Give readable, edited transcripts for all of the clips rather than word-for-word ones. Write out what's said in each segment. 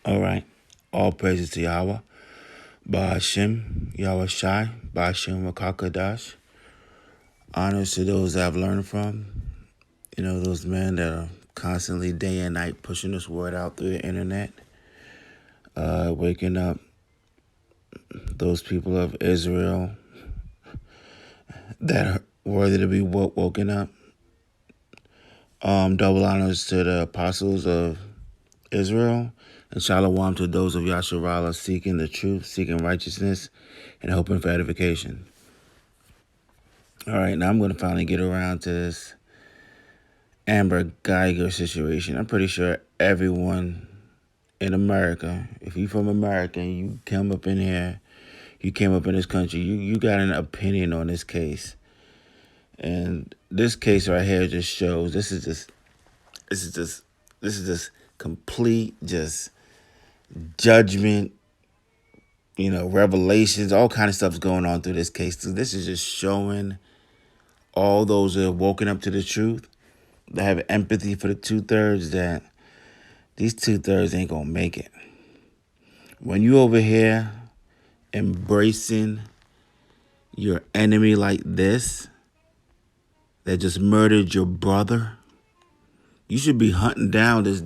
All right. All praises to Yahweh. Ba'ashem, Yahweh Shai, Ba'ashem Wakakadash. Honors to those that I've learned from. Those men that are constantly day and night pushing this word out through the internet. Waking up those people of Israel that are worthy to be woken up. Double honors to the apostles of Israel. And shalom to those of Yasharallah seeking the truth, seeking righteousness, and hoping for edification. All right, now I'm going to finally get around to this Amber Geiger situation. I'm pretty sure everyone in America, if you're from America and you came up in here, you came up in this country, you got an opinion on this case. And this case right here just shows this is just complete just judgment, revelations, all kind of stuff's going on through this case. So this is just showing all those that have woken up to the truth, that have empathy for the 2/3, that these 2/3 ain't gonna make it. When you over here embracing your enemy like this, that just murdered your brother, you should be hunting down this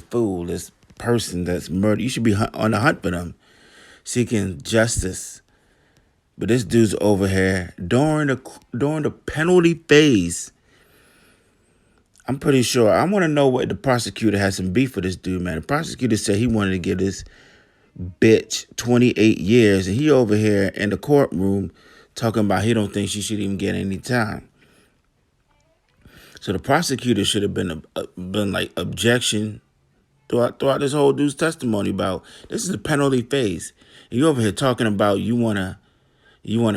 fool, this person that's murdered. You should be on the hunt for them, seeking justice. But this dude's over here during the penalty phase. I'm pretty sure. I want to know what the prosecutor had some beef with this dude, man. The prosecutor said he wanted to give this bitch 28 years, and he over here in the courtroom talking about he don't think she should even get any time. So the prosecutor should have been like objection throughout this whole dude's testimony about this is the penalty phase. And you over here talking about you wanna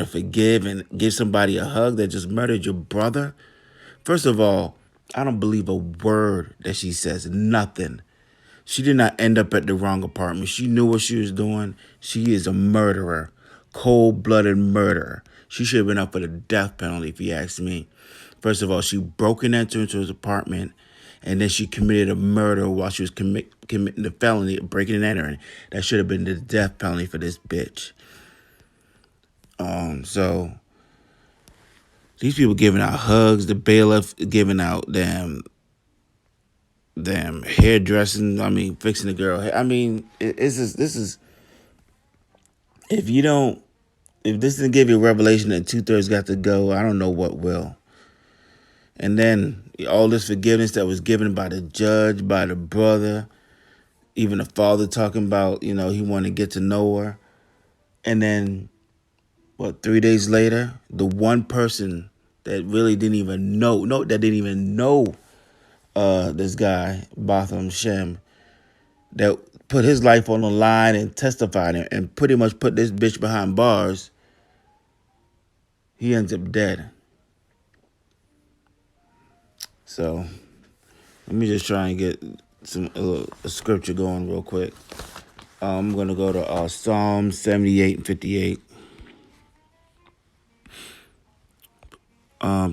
forgive and give somebody a hug that just murdered your brother. First of all, I don't believe a word that she says. Nothing. She did not end up at the wrong apartment. She knew what she was doing. She is a murderer, cold-blooded murderer. She should have been up for the death penalty, if you ask me. First of all, she broke and entered into his apartment, and then she committed a murder while she was committing the felony of breaking and entering. That should have been the death penalty for this bitch. So these people giving out hugs, the bailiff giving out damn hairdressing. I mean, fixing the girl hair. I mean, this is if this didn't give you a revelation that 2/3 got to go, I don't know what will. And then all this forgiveness that was given by the judge, by the brother, even the father talking about, he wanted to get to know her. And then, 3 days later, the one person that really didn't even know this guy, Botham Shem, that put his life on the line and testified and pretty much put this bitch behind bars, he ends up dead. So let me just try and get a scripture going real quick. I'm going to go to Psalm 78 and 58.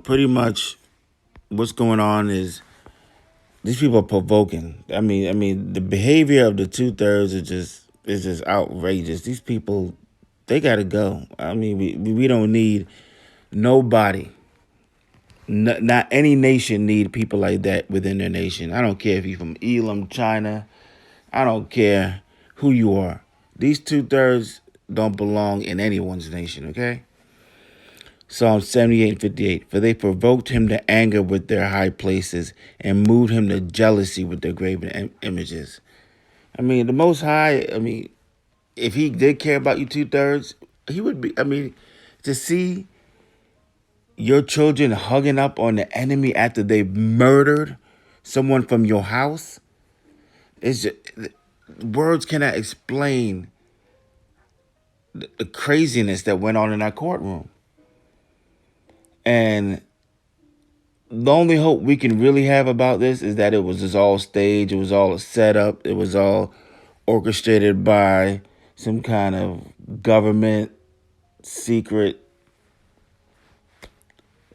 Pretty much what's going on is these people are provoking. I mean, the behavior of the 2/3 is just outrageous. These people, they got to go. I mean, we don't need nobody. Not any nation need people like that within their nation. I don't care if you're from Elam, China. I don't care who you are. These 2/3 don't belong in anyone's nation, okay? Psalm 78 and 58. For they provoked him to anger with their high places and moved him to jealousy with their graven images. I mean, the Most High, if he did care about you 2/3, he would be, to see your children hugging up on the enemy after they've murdered someone from your house, it's just, words cannot explain the craziness that went on in that courtroom. And the only hope we can really have about this is that it was just all staged. It was all a setup. It was all orchestrated by some kind of government secret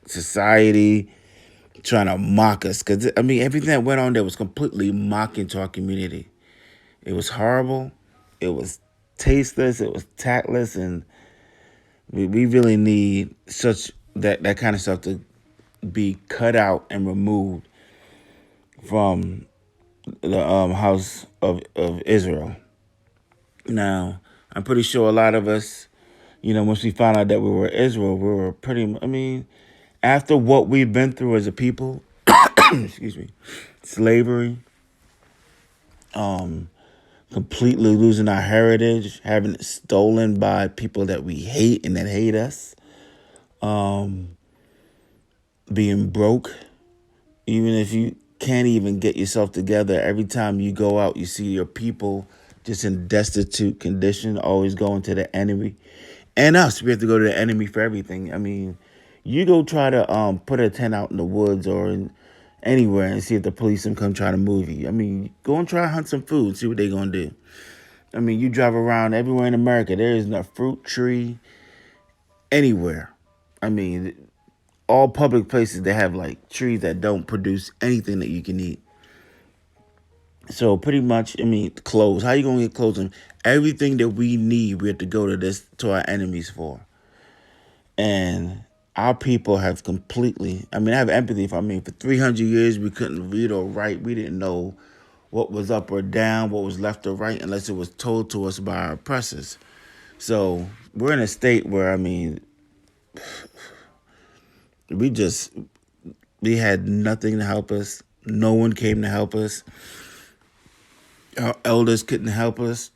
society trying to mock us. Because, everything that went on there was completely mocking to our community. It was horrible. It was tasteless. It was tactless, and we really need such that kind of stuff to be cut out and removed from the house of Israel. Now, I'm pretty sure a lot of us, once we found out that we were Israel, we were pretty. I mean, after what we've been through as a people, excuse me, slavery, um, completely losing our heritage, having it stolen by people that we hate and that hate us, um, being broke, even if you can't even get yourself together. Every time you go out, you see your people just in destitute condition, always going to the enemy. And us, we have to go to the enemy for everything. I mean, you go try to put a tent out in the woods or anywhere and see if the police come try to move you. I mean, go and try to hunt some food, see what they gonna do. I mean, you drive around everywhere in America, there isn't a fruit tree anywhere. I mean, all public places they have like trees that don't produce anything that you can eat. So pretty much, I mean, clothes. How you gonna get clothes? And everything that we need, we have to go to our enemies for. And our people have completely. I mean, I have empathy for. I mean, for 300 years we couldn't read or write. We didn't know what was up or down, what was left or right, unless it was told to us by our oppressors. So we're in a state where I mean, we just we had nothing to help us. No one came to help us. Our elders couldn't help us.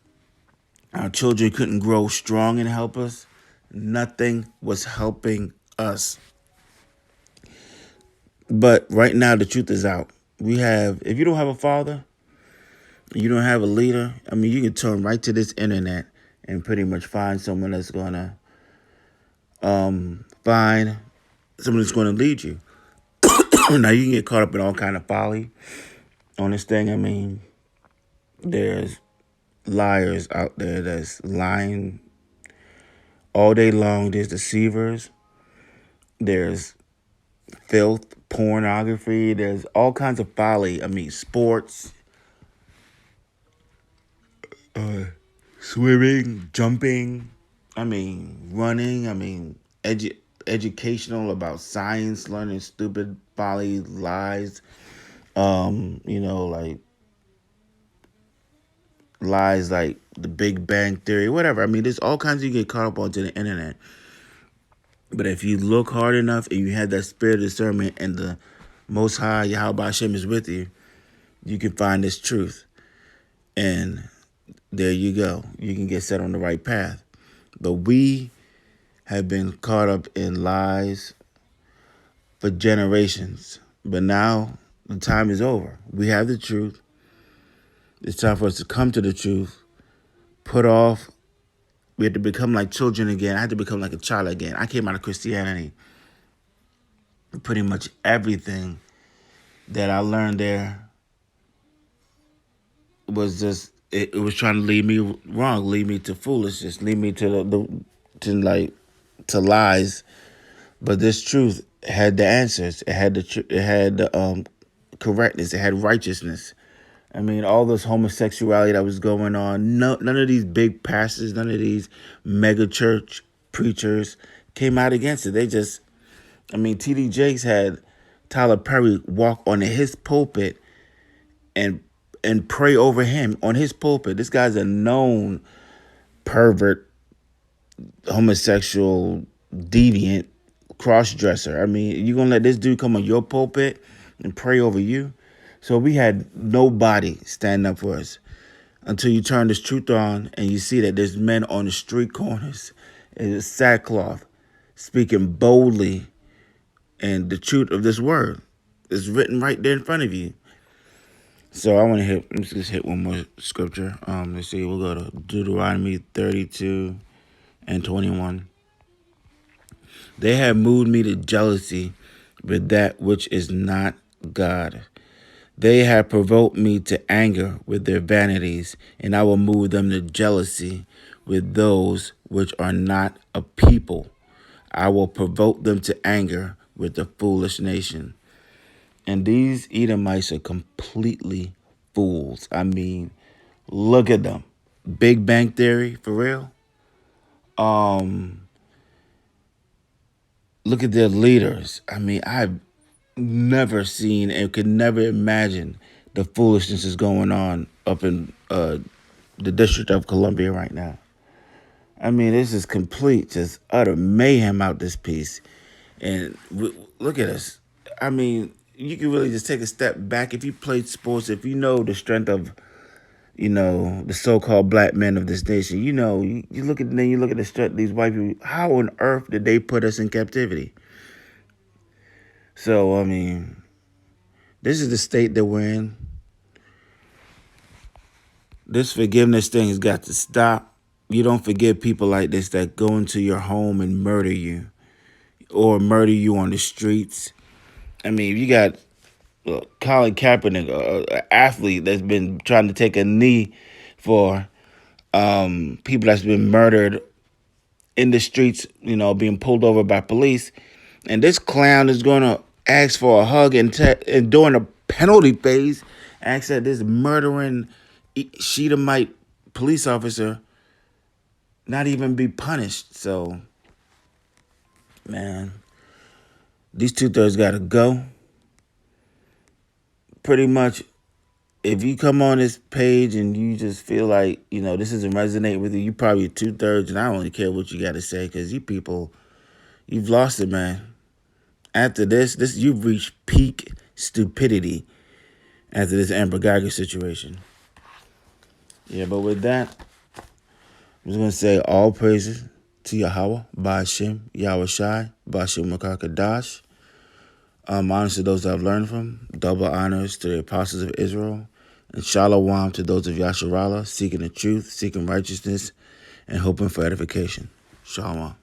Our children couldn't grow strong and help us. Nothing was helping us. But right now, the truth is out. If you don't have a father, you don't have a leader, I mean, you can turn right to this internet and pretty much find someone that's going to find someone that's going to lead you. Now, you can get caught up in all kind of folly on this thing. I mean, there's liars out there that's lying all day long. There's deceivers. There's filth, pornography. There's all kinds of folly. I mean, sports, swimming, jumping. I mean, running. I mean, educational about science, learning stupid folly lies. Like lies like the Big Bang Theory, whatever. I mean, there's all kinds you get caught up onto the internet. But if you look hard enough and you have that spirit of discernment and the Most High Yahweh Hashem is with you, you can find this truth. And there you go. You can get set on the right path. But we have been caught up in lies for generations. But now the time is over. We have the truth. It's time for us to come to the truth, put off. We had to become like children again. I had to become like a child again. I came out of Christianity. Pretty much everything that I learned there was just it was trying to lead me wrong, lead me to foolishness, lead me to to lies. But this truth had the answers. It had the correctness. It had righteousness. I mean, all this homosexuality that was going on, none of these big pastors, none of these mega church preachers came out against it. They just, I mean, T.D. Jakes had Tyler Perry walk on his pulpit and pray over him on his pulpit. This guy's a known pervert, homosexual, deviant, cross-dresser. I mean, you going to let this dude come on your pulpit and pray over you? So we had nobody stand up for us until you turn this truth on and you see that there's men on the street corners in sackcloth speaking boldly, and the truth of this word is written right there in front of you. So I want to let's just hit one more scripture. Let's see, we'll go to Deuteronomy 32 and 21. They have moved me to jealousy with that which is not God. They have provoked me to anger with their vanities, and I will move them to jealousy with those which are not a people. I will provoke them to anger with the foolish nation. And these Edomites are completely fools. I mean, Look at them. Big Bang Theory, for real. Um, Look at their leaders. I mean, I've never seen and could never imagine the foolishness is going on up in the District of Columbia right now. I mean, this is complete, just utter mayhem out this piece. And look at us. I mean, you can really just take a step back. If you played sports, if you know the strength of, the so-called black men of this nation, you look at then you look at the strength of these white people. How on earth did they put us in captivity? So, I mean, this is the state that we're in. This forgiveness thing has got to stop. You don't forgive people like this that go into your home and murder you or murder you on the streets. I mean, you got Colin Kaepernick, an athlete that's been trying to take a knee for people that's been murdered in the streets, being pulled over by police. And this clown is going to ask for a hug and during the penalty phase, ask that this murdering Sheetamite police officer not even be punished. So, man, these 2/3 got to go. Pretty much, if you come on this page and you just feel like, this doesn't resonate with you, you probably 2/3, and I don't really care what you got to say because you people, you've lost it, man. After this you've reached peak stupidity after this Amber Geiger situation. Yeah, but with that, I'm just going to say all praises to Yahweh, Ba'ashem, Yahweh Shai, Ba'ashem Makakadash. Honors to those that I've learned from. Double honors to the apostles of Israel. And shalom to those of Yasharallah, seeking the truth, seeking righteousness, and hoping for edification. Shalom.